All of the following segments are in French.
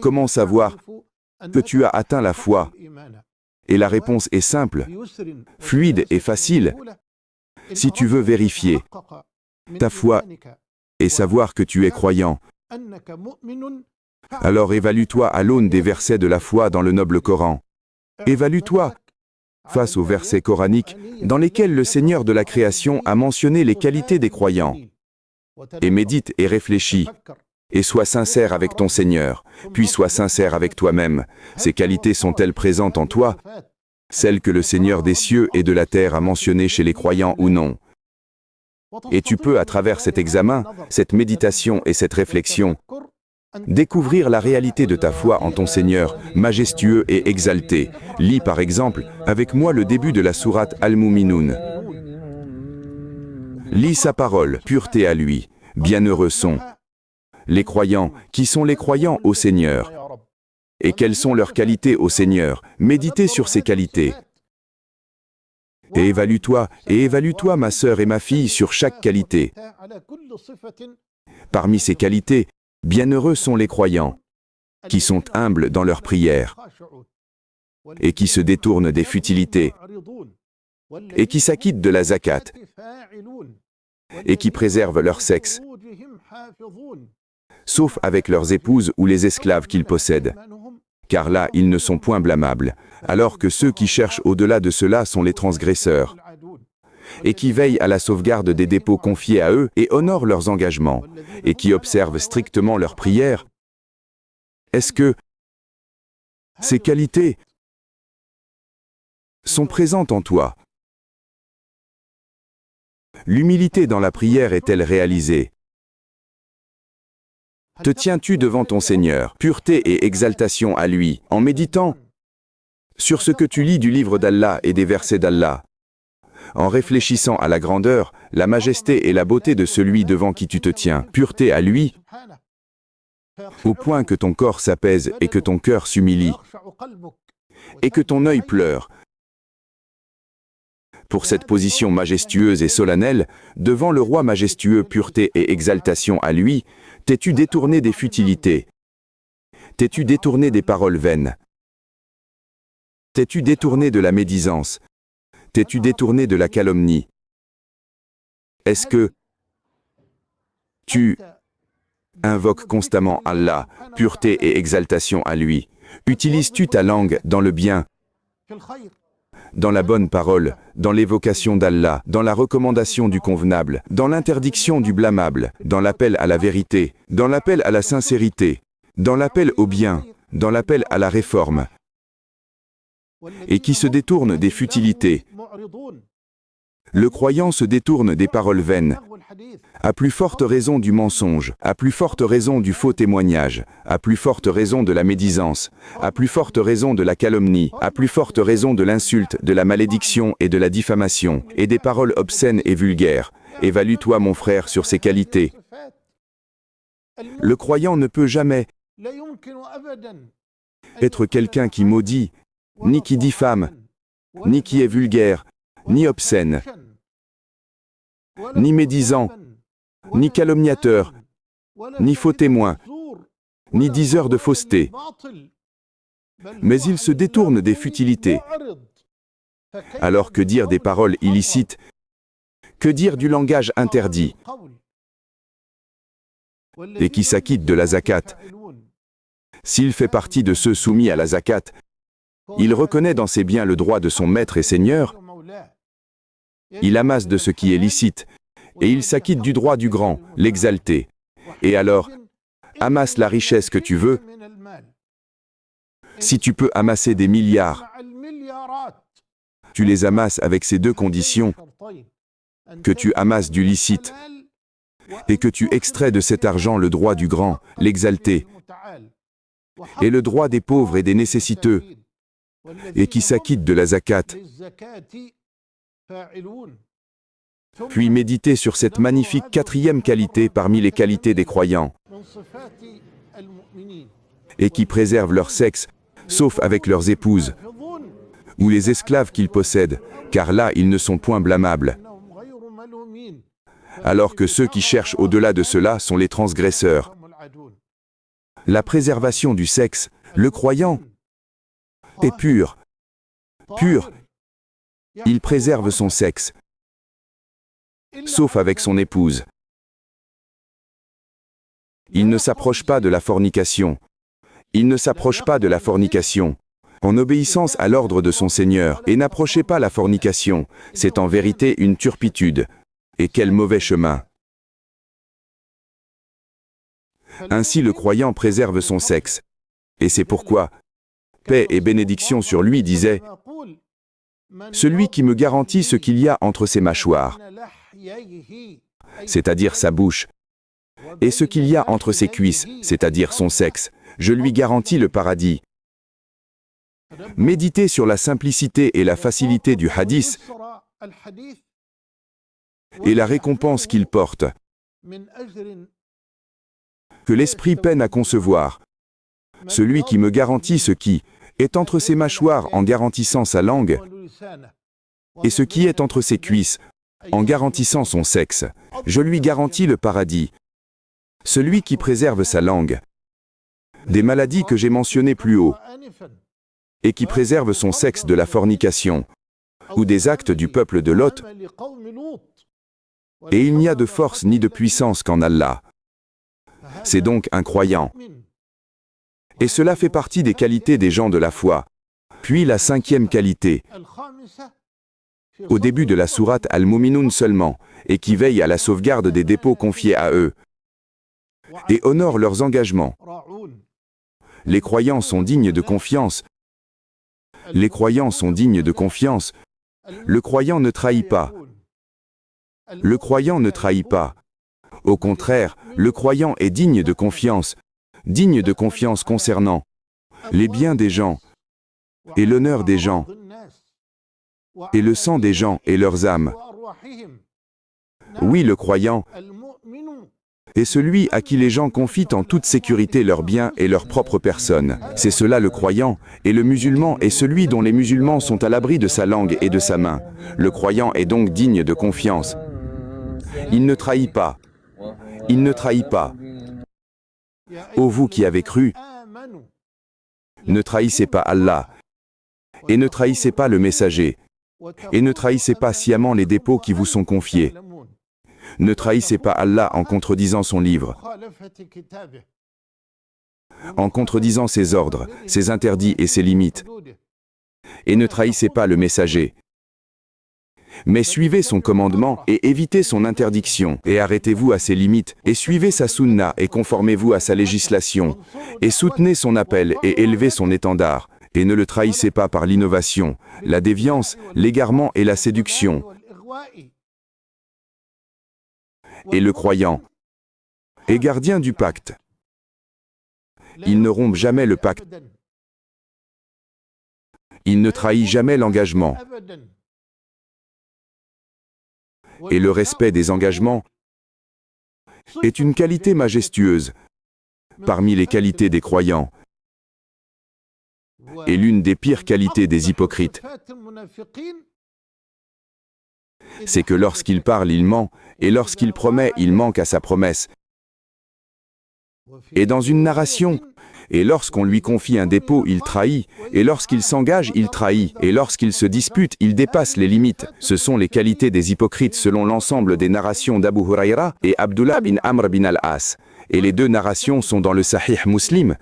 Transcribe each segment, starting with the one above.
Comment savoir que tu as atteint la foi? Et la réponse est simple, fluide et facile. Si tu veux vérifier ta foi et savoir que tu es croyant, alors évalue-toi à l'aune des versets de la foi dans le noble Coran. Évalue-toi face aux versets coraniques dans lesquels le Seigneur de la création a mentionné les qualités des croyants. Et médite et réfléchis, et sois sincère avec ton Seigneur, puis sois sincère avec toi-même. Ces qualités sont-elles présentes en toi, celles que le Seigneur des cieux et de la terre a mentionnées chez les croyants ou non? Et tu peux, à travers cet examen, cette méditation et cette réflexion, découvrir la réalité de ta foi en ton Seigneur, majestueux et exalté. Lis par exemple, avec moi le début de la sourate Al-Mu'minun. Lis sa parole, pureté à lui. Bienheureux sont les croyants. Qui sont les croyants au Seigneur? Et quelles sont leurs qualités au Seigneur? Méditez sur ces qualités. Et évalue-toi ma sœur et ma fille sur chaque qualité. Parmi ces qualités, bienheureux sont les croyants, qui sont humbles dans leurs prières, et qui se détournent des futilités, et qui s'acquittent de la zakat, et qui préservent leur sexe, sauf avec leurs épouses ou les esclaves qu'ils possèdent. Car là, ils ne sont point blâmables, alors que ceux qui cherchent au-delà de cela sont les transgresseurs, et qui veillent à la sauvegarde des dépôts confiés à eux et honorent leurs engagements, et qui observent strictement leurs prières. Est-ce que ces qualités sont présentes en toi? L'humilité dans la prière est-elle réalisée? Te tiens-tu devant ton Seigneur, pureté et exaltation à lui, en méditant sur ce que tu lis du livre d'Allah et des versets d'Allah, en réfléchissant à la grandeur, la majesté et la beauté de celui devant qui tu te tiens, pureté à lui, au point que ton corps s'apaise et que ton cœur s'humilie, et que ton œil pleure. Pour cette position majestueuse et solennelle, devant le roi majestueux, pureté et exaltation à lui, t'es-tu détourné des futilités? T'es-tu détourné des paroles vaines? T'es-tu détourné de la médisance? T'es-tu détourné de la calomnie? Est-ce que tu invoques constamment Allah, pureté et exaltation à lui? Utilises-tu ta langue dans le bien, dans la bonne parole, dans l'évocation d'Allah, dans la recommandation du convenable, dans l'interdiction du blâmable, dans l'appel à la vérité, dans l'appel à la sincérité, dans l'appel au bien, dans l'appel à la réforme, et qui se détourne des futilités? Le croyant se détourne des paroles vaines, à plus forte raison du mensonge, à plus forte raison du faux témoignage, à plus forte raison de la médisance, à plus forte raison de la calomnie, à plus forte raison de l'insulte, de la malédiction et de la diffamation, et des paroles obscènes et vulgaires. Évalue-toi, mon frère, sur ces qualités. Le croyant ne peut jamais être quelqu'un qui maudit, ni qui diffame, ni qui est vulgaire, ni obscène, ni médisant, ni calomniateur, ni faux témoin, ni diseur de fausseté. Mais il se détourne des futilités. Alors que dire des paroles illicites? Que dire du langage interdit? Et qui s'acquitte de la zakat? S'il fait partie de ceux soumis à la zakat, il reconnaît dans ses biens le droit de son maître et seigneur, il amasse de ce qui est licite, et il s'acquitte du droit du grand, l'exalté. Et alors, amasse la richesse que tu veux. Si tu peux amasser des milliards, tu les amasses avec ces deux conditions, que tu amasses du licite, et que tu extrais de cet argent le droit du grand, l'exalté, et le droit des pauvres et des nécessiteux, et qui s'acquitte de la zakat. Puis méditez sur cette magnifique quatrième qualité parmi les qualités des croyants, et qui préservent leur sexe, sauf avec leurs épouses, ou les esclaves qu'ils possèdent, car là ils ne sont point blâmables. Alors que ceux qui cherchent au-delà de cela sont les transgresseurs. la préservation du sexe. Le croyant est pur. Pur. Il préserve son sexe, sauf avec son épouse. Il ne s'approche pas de la fornication. Il ne s'approche pas de la fornication, en obéissance à l'ordre de son Seigneur, et n'approchez pas la fornication, c'est en vérité une turpitude. Et quel mauvais chemin! Ainsi le croyant préserve son sexe. Et c'est pourquoi, paix et bénédiction sur lui disait, « Celui qui me garantit ce qu'il y a entre ses mâchoires, c'est-à-dire sa bouche, et ce qu'il y a entre ses cuisses, c'est-à-dire son sexe, je lui garantis le paradis. » Méditez sur la simplicité et la facilité du hadith et la récompense qu'il porte, que l'esprit peine à concevoir. Celui qui me garantit ce qui est entre ses mâchoires en garantissant sa langue, et ce qui est entre ses cuisses en garantissant son sexe, je lui garantis le paradis. Celui qui préserve sa langue des maladies que j'ai mentionnées plus haut, et qui préserve son sexe de la fornication, ou des actes du peuple de Lot, et il n'y a de force ni de puissance qu'en Allah. C'est donc un croyant. Et cela fait partie des qualités des gens de la foi. Puis la cinquième qualité, au début de la sourate Al-Mu'minun seulement, et qui veille à la sauvegarde des dépôts confiés à eux, et honore leurs engagements. Les croyants sont dignes de confiance. Les croyants sont dignes de confiance. Le croyant ne trahit pas. Le croyant ne trahit pas. Au contraire, le croyant est digne de confiance concernant les biens des gens, et l'honneur des gens, et le sang des gens et leurs âmes. Oui, le croyant est celui à qui les gens confient en toute sécurité leurs biens et leur propre personne. C'est cela le croyant, et le musulman est celui dont les musulmans sont à l'abri de sa langue et de sa main. Le croyant est donc digne de confiance. Il ne trahit pas. Il ne trahit pas. Ô vous qui avez cru, ne trahissez pas Allah, et ne trahissez pas le messager, et ne trahissez pas sciemment les dépôts qui vous sont confiés. Ne trahissez pas Allah en contredisant son livre, en contredisant ses ordres, ses interdits et ses limites. Et ne trahissez pas le messager. Mais suivez son commandement et évitez son interdiction, et arrêtez-vous à ses limites, et suivez sa sunna et conformez-vous à sa législation, et soutenez son appel et élevez son étendard, et ne le trahissez pas par l'innovation, la déviance, l'égarement et la séduction. Et le croyant est gardien du pacte. Il ne rompt jamais le pacte. Il ne trahit jamais l'engagement. Et le respect des engagements est une qualité majestueuse parmi les qualités des croyants et l'une des pires qualités des hypocrites. C'est que lorsqu'il parle, il ment, et lorsqu'il promet, il manque à sa promesse. Et dans une narration, et lorsqu'on lui confie un dépôt, il trahit, et lorsqu'il s'engage, il trahit, et lorsqu'il se dispute, il dépasse les limites. Ce sont les qualités des hypocrites selon l'ensemble des narrations d'Abu Huraira et Abdullah bin Amr bin al-As. Et les deux narrations sont dans le Sahih Muslim.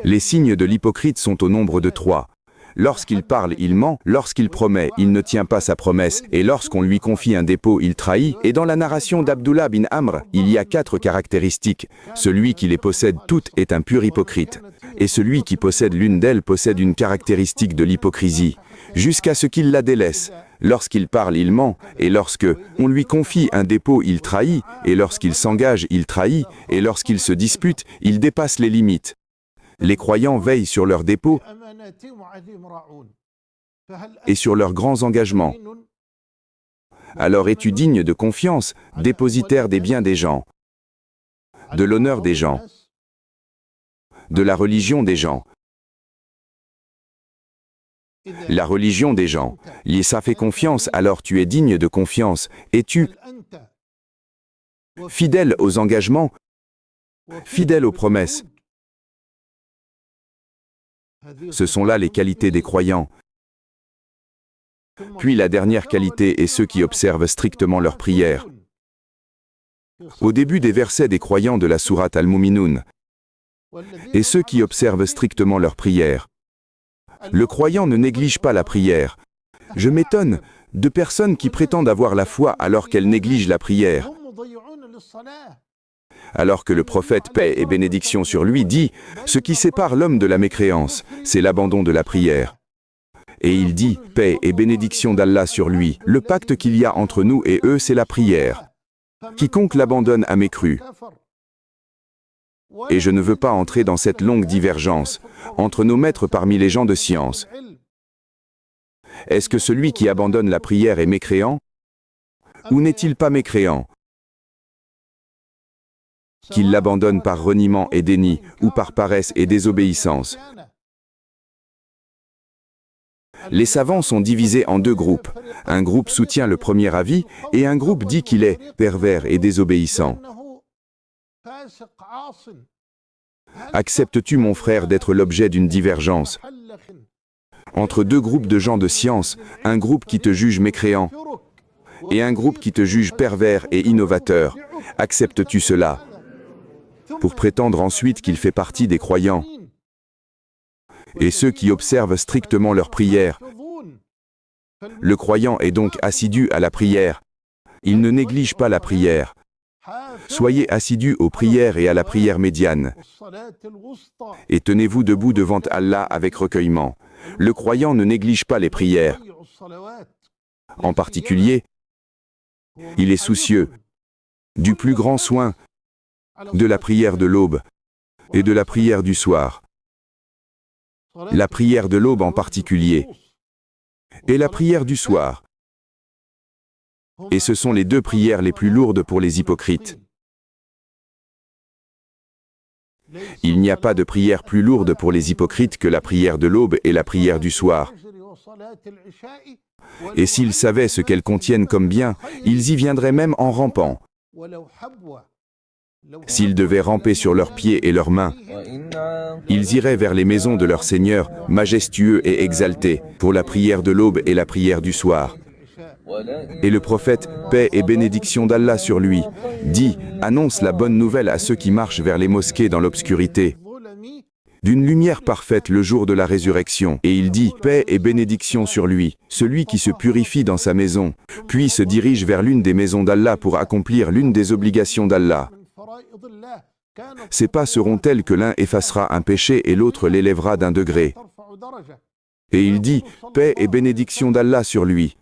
Les signes de l'hypocrite sont au nombre de 3. Lorsqu'il parle, il ment, lorsqu'il promet, il ne tient pas sa promesse, et lorsqu'on lui confie un dépôt, il trahit. Et dans la narration d'Abdullah bin Amr, il y a 4 caractéristiques. Celui qui les possède toutes est un pur hypocrite. Et celui qui possède l'une d'elles possède une caractéristique de l'hypocrisie, jusqu'à ce qu'il la délaisse. Lorsqu'il parle, il ment, et lorsque on lui confie un dépôt, il trahit, et lorsqu'il s'engage, il trahit, et lorsqu'il se dispute, il dépasse les limites. Les croyants veillent sur leurs dépôts et sur leurs grands engagements. Alors es-tu digne de confiance, dépositaire des biens des gens, de l'honneur des gens, de la religion des gens. La religion des gens, ça fait confiance, alors tu es digne de confiance. Es-tu fidèle aux engagements, fidèle aux promesses, Ce sont là les qualités des croyants. Puis la dernière qualité est ceux qui observent strictement leurs prières. Au début des versets des croyants de la sourate Al-Mu'minun, et ceux qui observent strictement leurs prières. Le croyant ne néglige pas la prière. Je m'étonne de personnes qui prétendent avoir la foi alors qu'elles négligent la prière. Alors que le prophète, paix et bénédiction sur lui, dit « Ce qui sépare l'homme de la mécréance, c'est l'abandon de la prière. » Et il dit « Paix et bénédiction d'Allah sur lui, le pacte qu'il y a entre nous et eux, c'est la prière. Quiconque l'abandonne a mécru. » Et je ne veux pas entrer dans cette longue divergence entre nos maîtres parmi les gens de science. Est-ce que celui qui abandonne la prière est mécréant? Ou n'est-il pas mécréant? Qu'il l'abandonne par reniement et déni, ou par paresse et désobéissance. Les savants sont divisés en deux groupes. Un groupe soutient le premier avis, et un groupe dit qu'il est pervers et désobéissant. Acceptes-tu, mon frère, d'être l'objet d'une divergence entre deux groupes de gens de science, un groupe qui te juge mécréant et un groupe qui te juge pervers et innovateur? Acceptes-tu cela pour prétendre ensuite qu'il fait partie des croyants? Et ceux qui observent strictement leur prière. Le croyant est donc assidu à la prière. Il ne néglige pas la prière. Soyez assidus aux prières et à la prière médiane. Et tenez-vous debout devant Allah avec recueillement. Le croyant ne néglige pas les prières. En particulier, il est soucieux du plus grand soin de la prière de l'aube et de la prière du soir. La prière de l'aube en particulier et la prière du soir. Et ce sont les deux prières les plus lourdes pour les hypocrites. Il n'y a pas de prière plus lourde pour les hypocrites que la prière de l'aube et la prière du soir. Et s'ils savaient ce qu'elles contiennent comme bien, ils y viendraient même en rampant. S'ils devaient ramper sur leurs pieds et leurs mains, ils iraient vers les maisons de leur Seigneur, majestueux et exaltés, pour la prière de l'aube et la prière du soir. Et le prophète, paix et bénédiction d'Allah sur lui, dit, annonce la bonne nouvelle à ceux qui marchent vers les mosquées dans l'obscurité, d'une lumière parfaite le jour de la résurrection. Et il dit, paix et bénédiction sur lui, celui qui se purifie dans sa maison, puis se dirige vers l'une des maisons d'Allah pour accomplir l'une des obligations d'Allah. Ces pas seront tels que l'un effacera un péché et l'autre l'élèvera d'un degré. Et il dit, paix et bénédiction d'Allah sur lui.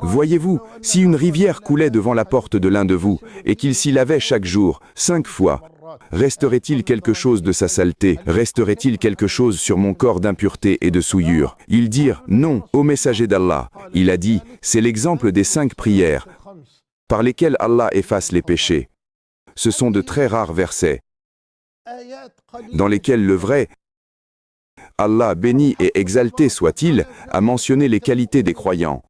Voyez-vous, si une rivière coulait devant la porte de l'un de vous, et qu'il s'y lavait chaque jour, 5 fois, resterait-il quelque chose de sa saleté? Resterait-il quelque chose sur mon corps d'impureté et de souillure? Ils dirent, non, ô messager d'Allah. Il a dit, c'est l'exemple des 5 prières, par lesquelles Allah efface les péchés. Ce sont de très rares versets, dans lesquels le vrai, Allah béni et exalté soit-il, a mentionné les qualités des croyants.